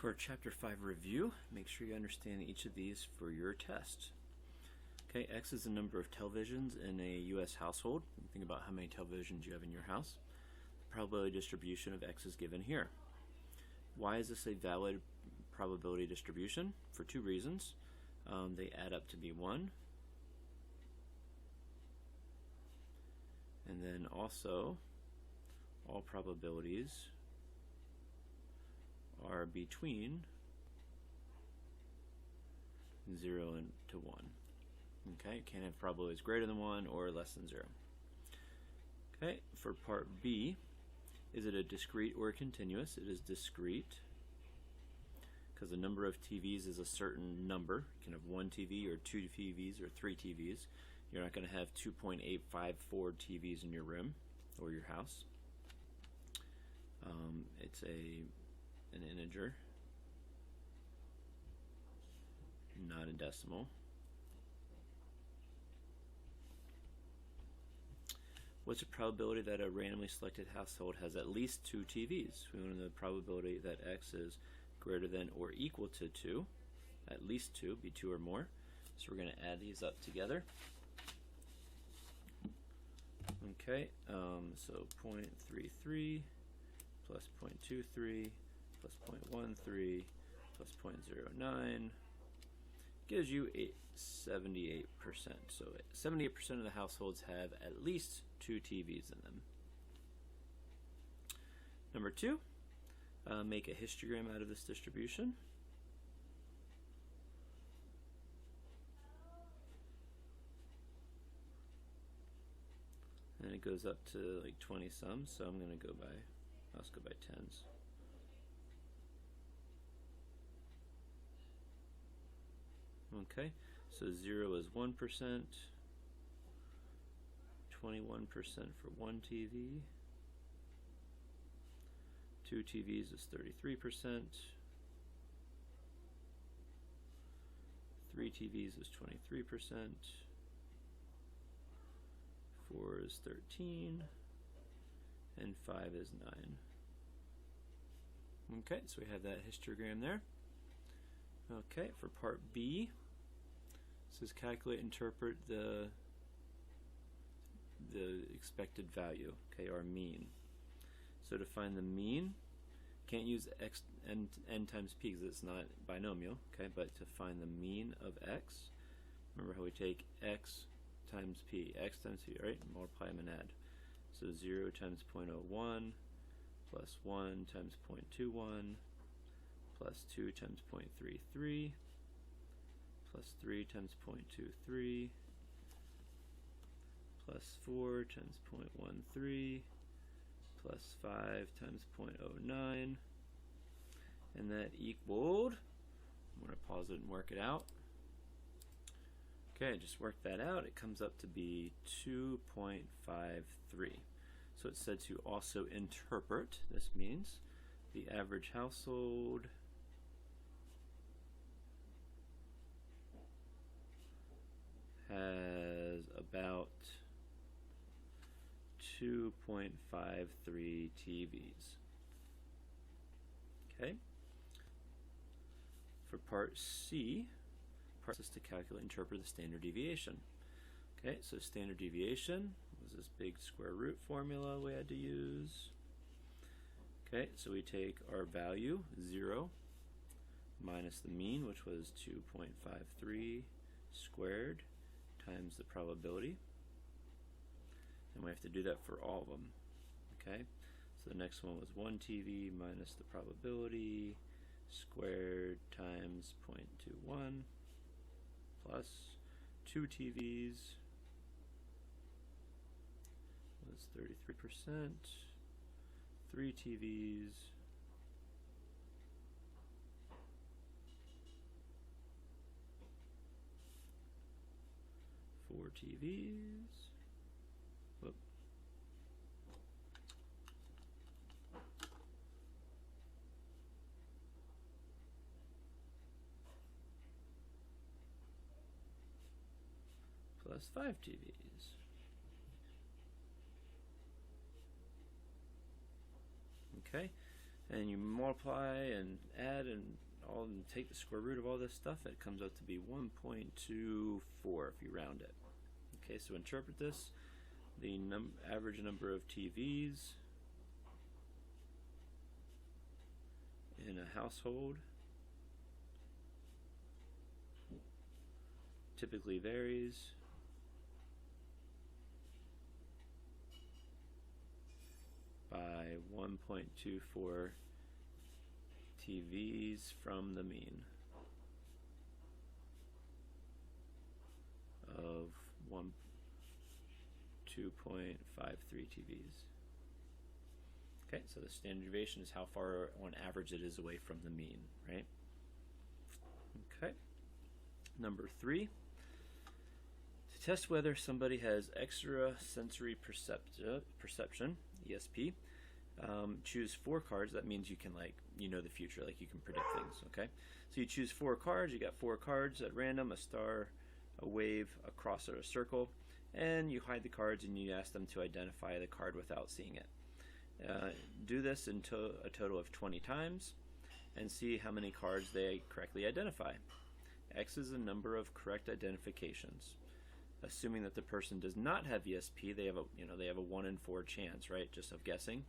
For Chapter 5 review, make sure you understand each of these for your test. Okay, X is the number of televisions in a U.S. household. Think about how many televisions you have in your house. The probability distribution of X is given here. Why is this a valid probability distribution? For two reasons. They add up to be 1. And then also, all probabilities are between 0 and to 1. Okay, you can't have probabilities greater than 1 or less than 0. Okay, for part B, is it a discrete or continuous? It is discrete because the number of TVs is a certain number. You can have 1 TV or 2 TVs or 3 TVs. You're not going to have 2.854 TVs in your room or your house. It's an integer, not a decimal. What's the probability that a randomly selected household has at least 2 TVs? We want to know the probability that X is greater than or equal to 2, at least 2, be 2 or more. So we're going to add these up together. Okay, so 0.33 plus 0.23 plus 0.13 plus 0.09 gives you 78%. So 78% of the households have at least 2 TVs in them. Number 2, make a histogram out of this distribution. And it goes up to like 20 some, so I'm going to go by, let's go by tens. Okay, so 0 is 1%, 21% for 1 TV, 2 TVs is 33%, 3 TVs is 23%, 4 is 13, and 5 is 9. Okay, so we have that histogram there. Okay, for part B, it says calculate, interpret the expected value, okay, our mean. So to find the mean, can't use n times p because it's not binomial, okay, but to find the mean of x, remember how we take x times p, right, multiply them and add. So 0 times 0.01 plus 1 times 0.21 plus 2 times 0.33 plus 3 times 0.23 plus 4 times 0.13 plus 5 times 0.09, and that equaled, I'm going to pause it and work it out. Okay, just work that out. It comes up to be 2.53. So it said to also interpret. This means the average household has about 2.53 TVs. Okay. For part C, part is to calculate and interpret the standard deviation. Okay, so standard deviation was this big square root formula we had to use. Okay, so we take our value, 0, minus the mean, which was 2.53 squared, times the probability. And we have to do that for all of them. Okay, so the next one was 1 TV minus the probability squared times 0.21 plus 2 TVs was 33%, 3 TVs four TVs, whoop, plus 5 TVs. Okay, and you multiply and add and take the square root of all this stuff, it comes out to be 1.24 if you round it. Okay, so interpret this. The average number of TVs in a household typically varies by 1.24 TVs from the mean of 2.53 TVs. Okay, so the standard deviation is how far on average it is away from the mean, right? Okay. Number 3, to test whether somebody has extrasensory perception, ESP, choose 4 cards. That means you can, like, you know the future, like you can predict things, okay? So you choose 4 cards, you got 4 cards at random, a star, a wave, a cross, or a circle, and you hide the cards and you ask them to identify the card without seeing it. Do this until a total of 20 times and see how many cards they correctly identify. X is the number of correct identifications. Assuming that the person does not have ESP, they have a 1 in 4 chance, right, just of guessing.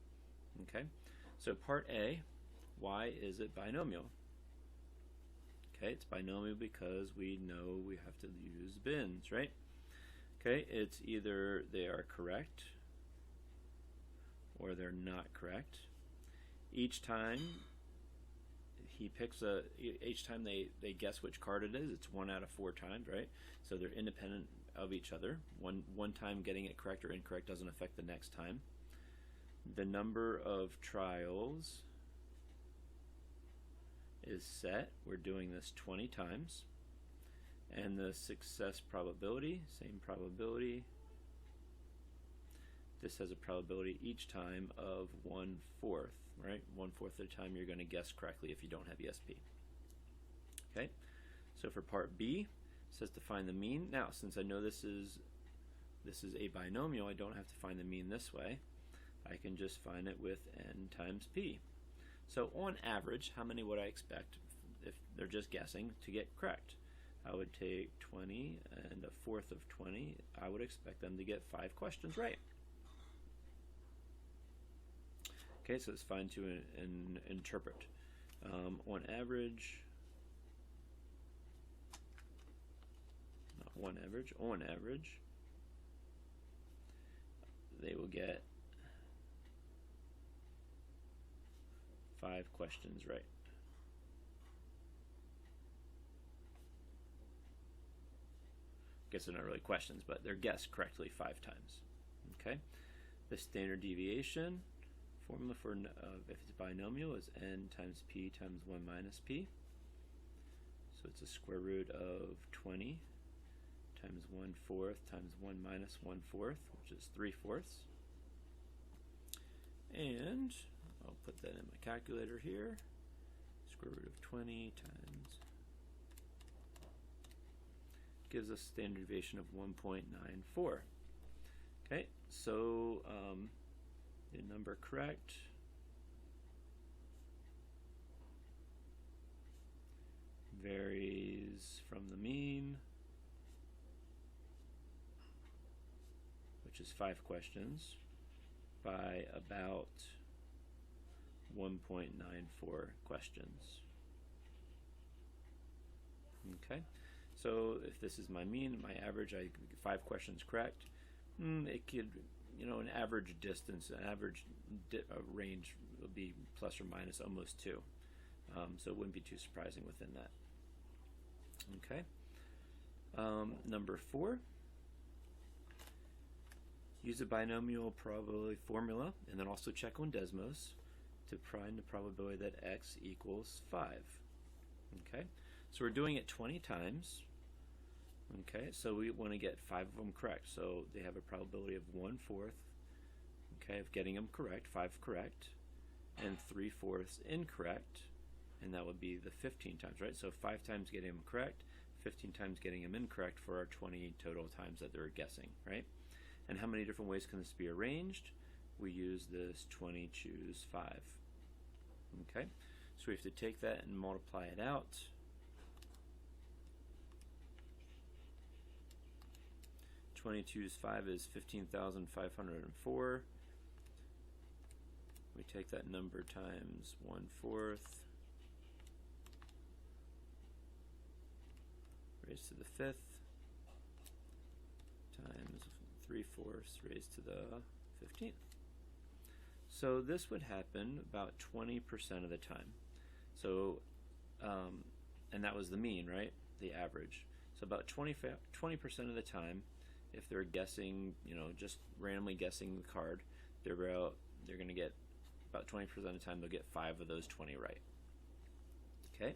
Okay, so part A, why is it binomial? Okay, it's binomial because we know we have to use bins, right? Okay, it's either they are correct or they're not correct. Each time he picks each time they guess which card it is, it's 1 out of 4 times, right? So they're independent of each other. One time getting it correct or incorrect doesn't affect the next time. The number of trials is set. We're doing this 20 times. And the success probability, same probability. This has a probability each time of 1/4, right? 1/4 of the time you're going to guess correctly if you don't have ESP. Okay, so for part B, it says to find the mean. Now, since I know this is a binomial, I don't have to find the mean this way. I can just find it with n times p. So on average, how many would I expect, if they're just guessing, to get correct? I would take 20 and 1/4 of 20. I would expect them to get 5 questions right. Okay, so it's fine to interpret. On average, not on average, they will get 5 questions right. I guess they're not really questions, but they're guessed correctly 5 times. Okay, the standard deviation formula for if it's binomial is n times p times 1 minus p. So it's a square root of 20 times 1/4 times 1 minus 1/4, which is 3/4. And I'll put that in my calculator here. Square root of 20 times gives us standard deviation of 1.94. Okay, so the number correct varies from the mean, which is 5 questions, by about 1.94 questions. Okay, so if this is my mean, my average, I get 5 questions correct. It could, an average distance, an average range would be plus or minus almost 2. So it wouldn't be too surprising within that. Okay. Number 4. Use a binomial probability formula and then also check on Desmos to find the probability that x equals 5. Okay. So we're doing it 20 times. Okay, so we want to get 5 of them correct. So they have a probability of 1/4, okay, of getting them correct, 5 correct, and 3/4 incorrect, and that would be the 15 times, right? So 5 times getting them correct, 15 times getting them incorrect for our 20 total times that they're guessing, right? And how many different ways can this be arranged? We use this 20 choose 5. Okay, so we have to take that and multiply it out. 22 times 5 is 15,504. We take that number times 1/4 raised to the 5th times 3/4 raised to the 15th. So this would happen about 20% of the time. So, and that was the mean, right? The average. So about 20% of the time, if they're guessing, just randomly guessing the card, they're going to get about 20% of the time they'll get 5 of those 20 right. Okay,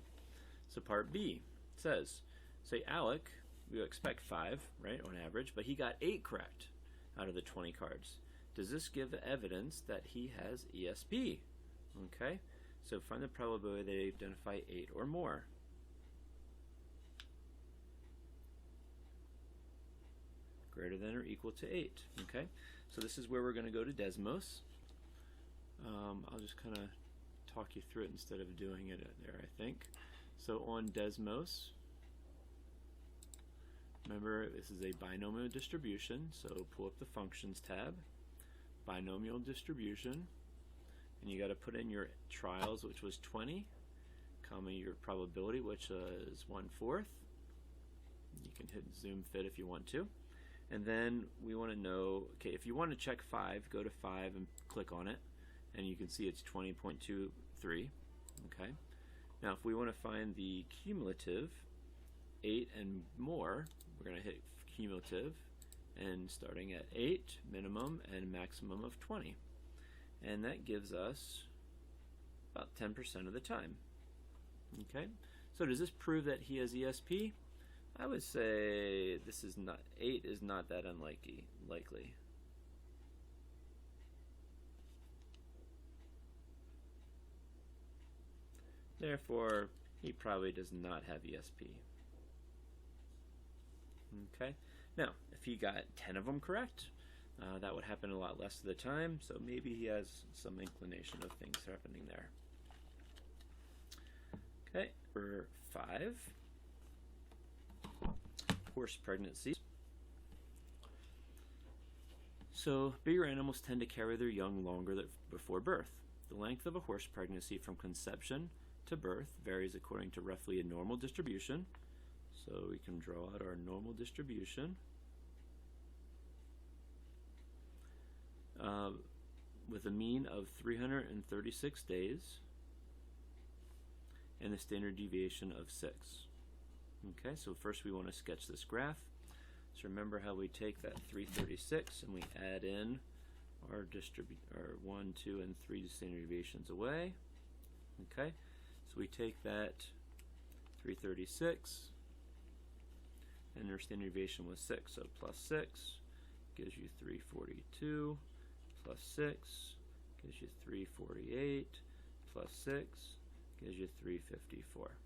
so part B says, say Alec, we expect 5, right, on average, but he got 8 correct out of the 20 cards. Does this give evidence that he has ESP? Okay, so find the probability they identify 8 or more. Greater than or equal to 8. Okay, so this is where we're going to go to Desmos. I'll just kind of talk you through it instead of doing it there, I think. So on Desmos, remember this is a binomial distribution, so pull up the Functions tab, binomial distribution, and you got to put in your trials, which was 20, comma your probability, which is 1/4. You can hit zoom fit if you want to. And then we want to know, okay, if you want to check 5, go to 5 and click on it, and you can see it's 20.23. Okay. Now, if we want to find the cumulative 8 and more, we're going to hit cumulative, and starting at 8 minimum and maximum of 20, and that gives us about 10% of the time. Okay. So does this prove that he has ESP? I would say this is not 8 is not that likely. Therefore, he probably does not have ESP. Okay. Now, if he got 10 of them correct, that would happen a lot less of the time. So maybe he has some inclination of things happening there. Okay. For 5. Horse pregnancies. So bigger animals tend to carry their young longer before birth. The length of a horse pregnancy from conception to birth varies according to roughly a normal distribution. So we can draw out our normal distribution with a mean of 336 days and a standard deviation of 6. Okay, so first we want to sketch this graph. So remember how we take that 336 and we add in our 1, 2, and 3 standard deviations away. Okay, so we take that 336 and our standard deviation was 6, so plus 6 gives you 342, plus 6 gives you 348, plus 6 gives you 354.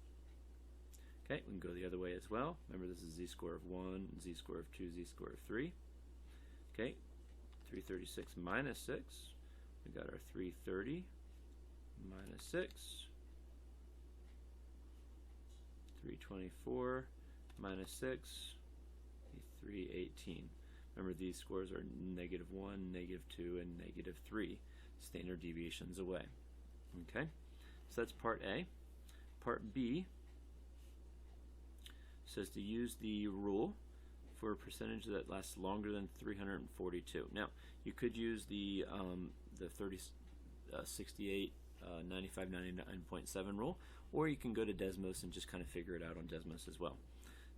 Okay, we can go the other way as well. Remember, this is z-score of 1, z-score of 2, z-score of 3. Okay, 336 minus 6. We got our 330 minus 6. 324 minus 6. 318. Remember, these scores are -1, -2, and -3 standard deviations away. Okay, so that's part A. Part B says to use the rule for a percentage that lasts longer than 342. Now, you could use the 68, 95, 99.7 rule, or you can go to Desmos and just kind of figure it out on Desmos as well.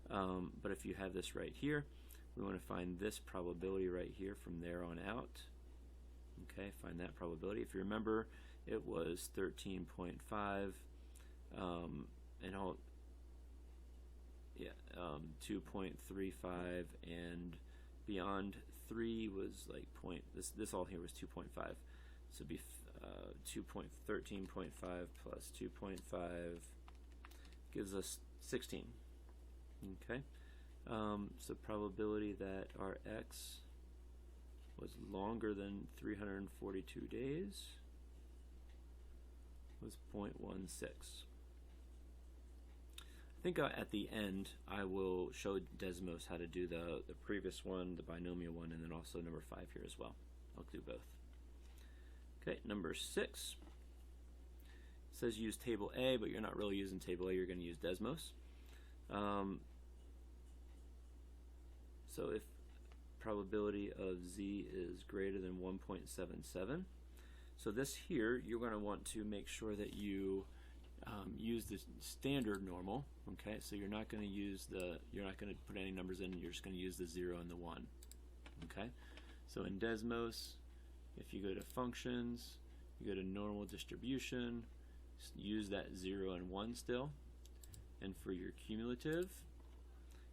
But if you have this right here, we want to find this probability right here from there on out. Okay, find that probability. If you remember, it was 13.5, and all. Yeah, 2.35, and beyond 3 was like this all here was 2.5, so it'd be 13.5 plus 2.5 gives us 16. Okay, so probability that our x was longer than 342 days was 0.16. I think at the end I will show Desmos how to do the previous one, the binomial one, and then also number 5 here as well. I'll do both. Okay, number 6 says use table A, but you're not really using table A, you're going to use Desmos. So if probability of Z is greater than 1.77, so this here you're going to want to make sure that you use the standard normal. Okay, so you're not going to put any numbers in, you're just going to use the 0 and the 1. Okay, so in Desmos, if you go to functions, you go to normal distribution, use that 0 and 1 still, and for your cumulative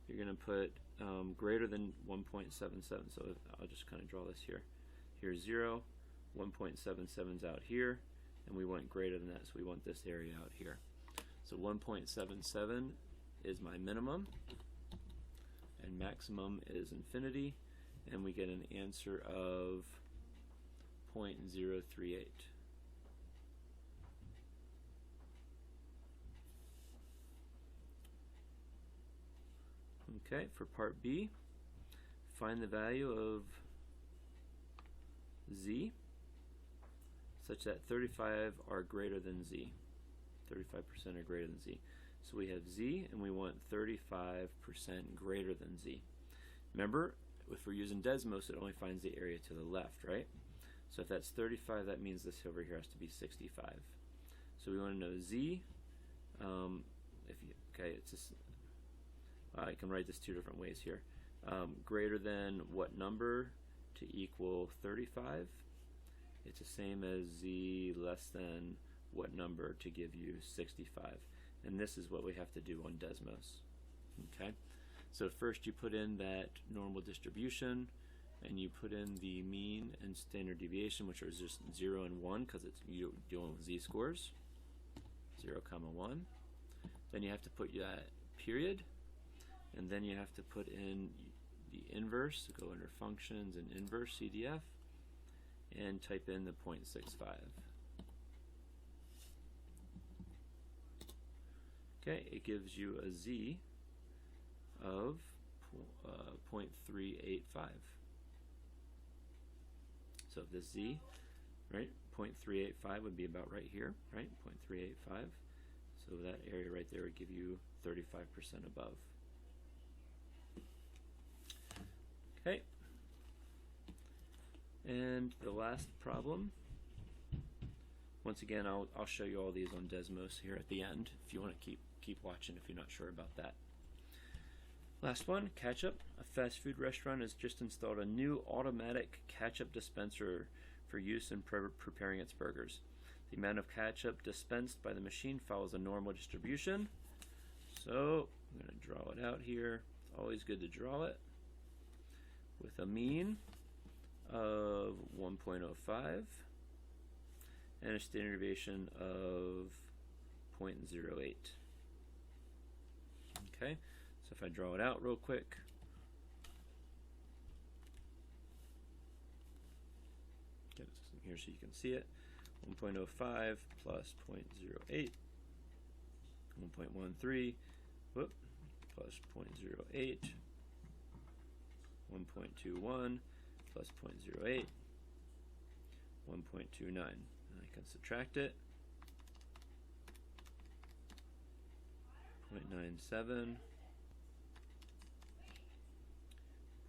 you're going to put greater than 1.77. So I'll just kind of draw this here. Here's 0, 1.77's out here, and we want greater than that, so we want this area out here. So 1.77 is my minimum, and maximum is infinity, and we get an answer of 0.038. Okay, for part B, find the value of Z such that 35 are greater than Z. 35% are greater than Z. So we have Z and we want 35% greater than Z. Remember, if we're using Desmos, it only finds the area to the left, right? So if that's 35, that means this over here has to be 65. So we want to know Z. I can write this two different ways here. Greater than what number to equal 35? It's the same as Z less than what number to give you 65. And this is what we have to do on Desmos. Okay? So first you put in that normal distribution, and you put in the mean and standard deviation, which are just 0 and 1 because you're dealing with z-scores. 0, 1. Then you have to put that period, and then you have to put in the inverse, go under functions and inverse CDF, and type in the 0.65. Okay, it gives you a Z of 0.385. So this Z, right, 0.385 would be about right here, right, 0.385. So that area right there would give you 35% above. Okay, and the last problem, once again I'll show you all these on Desmos here at the end if you want to keep watching if you're not sure about that. Last one, ketchup. A fast food restaurant has just installed a new automatic ketchup dispenser for use in preparing its burgers. The amount of ketchup dispensed by the machine follows a normal distribution. So I'm going to draw it out here. It's always good to draw it with a mean of 1.05 and a standard deviation of 0.08. Okay, so if I draw it out real quick, get it here so you can see it. 1.05 plus 0.08, 1.13, whoop, plus 0.08, 1.21 plus 0.08, 1.29. And I can subtract it. 0.97,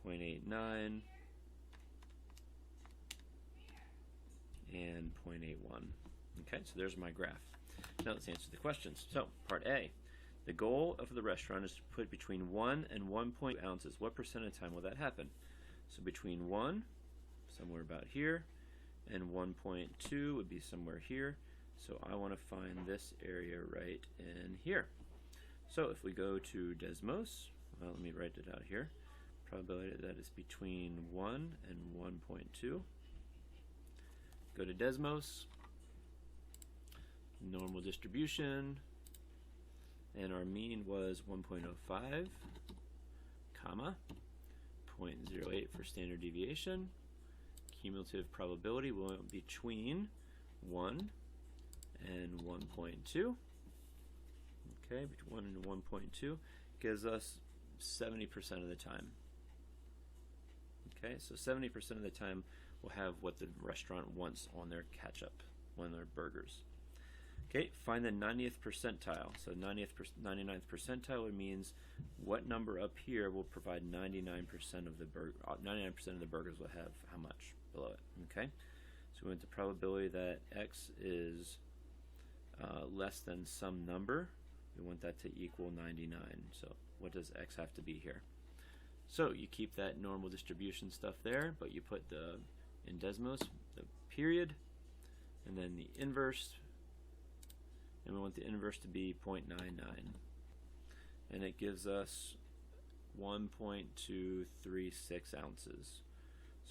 0.89, and 0.81. Okay, so there's my graph. Now let's answer the questions. So, part A. The goal of the restaurant is to put between 1 and 1.2 ounces. What percent of the time will that happen? So between 1, somewhere about here, and 1.2 would be somewhere here. So I want to find this area right in here. So if we go to Desmos, well, let me write it out here. Probability that is between 1 and 1.2. Go to Desmos, normal distribution, and our mean was 1.05, comma, 0.08 for standard deviation. Cumulative probability will be between 1 and 1.2. Okay, between 1 and 1.2 gives us 70% of the time. Okay, so 70% of the time we'll have what the restaurant wants on their ketchup, on their burgers. Okay, find the 90th percentile. So 99th percentile means what number up here will provide 99% of the 99% of the burgers will have how much below it. Okay, so we want the probability that x is less than some number. We want that to equal 99. So what does x have to be here? So you keep that normal distribution stuff there, but you put in Desmos the period and then the inverse, and we want the inverse to be 0.99, and it gives us 1.236 ounces.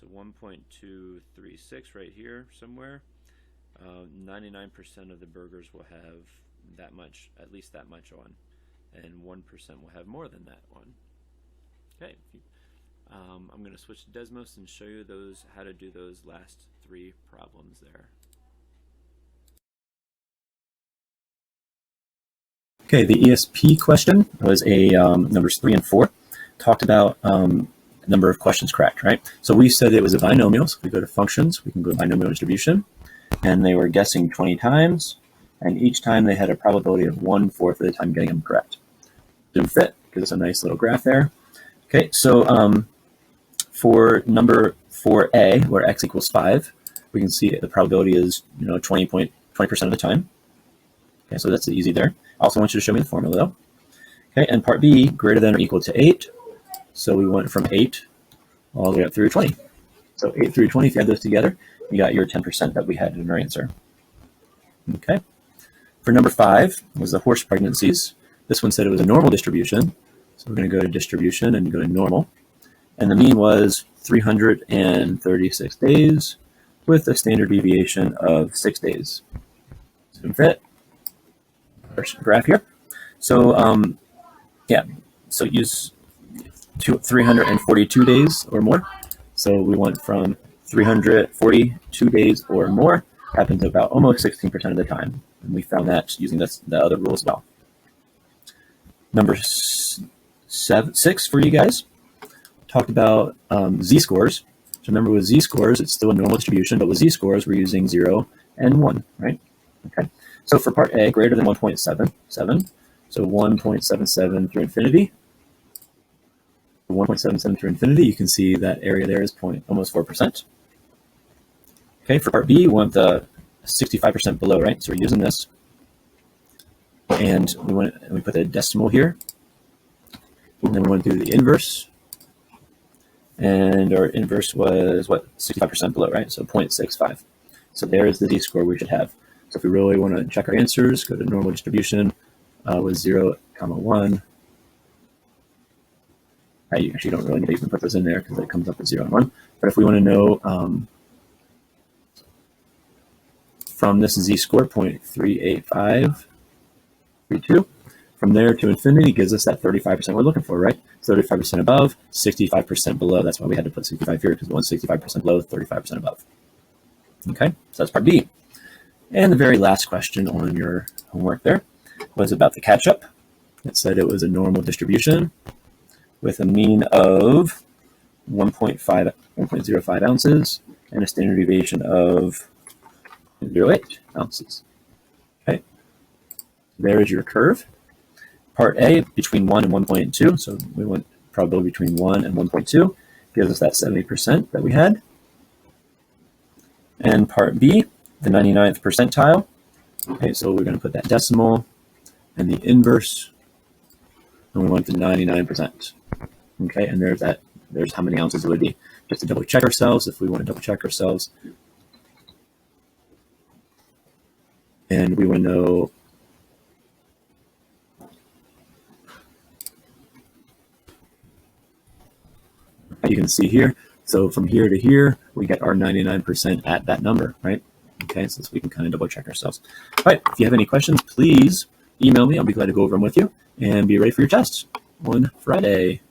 So 1.236 right here somewhere. 99% of the burgers will have that much, at least that much on, and 1% will have more than that one. Okay, I'm going to switch to Desmos and show you how to do those last 3 problems there. Okay, the ESP question was numbers 3 and 4. Talked about number of questions correct, right? So we said it was a binomial, so we go to functions, we can go to binomial distribution, and they were guessing 20 times, and each time they had a probability of 1/4 of the time getting them correct. Didn't fit, gives us a nice little graph there. Okay, so for number 4a, where x equals 5, we can see the probability is 20% of the time. Okay, so that's easy there. I also want you to show me the formula though. Okay, and part B, greater than or equal to 8. So we went from 8 all the way up through 20. So 8 through 20, if you add those together, you got your 10% that we had in our answer. Okay. For number 5 was the horse pregnancies. This one said it was a normal distribution. So we're going to go to distribution and go to normal. And the mean was 336 days with a standard deviation of 6 days. Zoom fit. First graph here. So so use 342 days or more. So we went from 342 days or more, happens about almost 16% of the time. And we found that using the other rule as well. Number 6 for you guys, talked about z-scores. So remember with z-scores, it's still a normal distribution, but with z-scores, we're using 0 and 1, right? Okay. So for part A, greater than 1.77, so 1.77 through infinity. 1.77 through infinity, you can see that area there is almost 4%. Okay, for part B, we want the 65% below, right? So we're using this. And we put the decimal here. And then we want to do the inverse. And our inverse was, 65% below, right? So 0.65. So there is the z-score we should have. So if we really want to check our answers, go to normal distribution with 0, 1. You actually don't really need to even put those in there because it comes up with 0 and 1. But if we want to know from this z-score, 0.38532, from there to infinity gives us that 35% we're looking for, right? 35% above, 65% below. That's why we had to put 65 here, because we want 65% below, 35% above. Okay, so that's part B. And the very last question on your homework there was about the catch-up. It said it was a normal distribution with a mean of 1.05 ounces and a standard deviation of 0.08 ounces. Okay, there is your curve. Part A, between 1 and 1.2, so we went probability between 1 and 1.2, gives us that 70% that we had. And part B, the 99th percentile. Okay, so we're going to put that decimal and the inverse, and we want the 99%. Okay, and there's how many ounces it would be. Just to double check ourselves, if we want to double check ourselves. And we want to know you can see here. So from here to here, we get our 99% at that number, right? Okay, so we can kind of double check ourselves. All right, if you have any questions, please email me. I'll be glad to go over them with you and be ready for your test on Friday.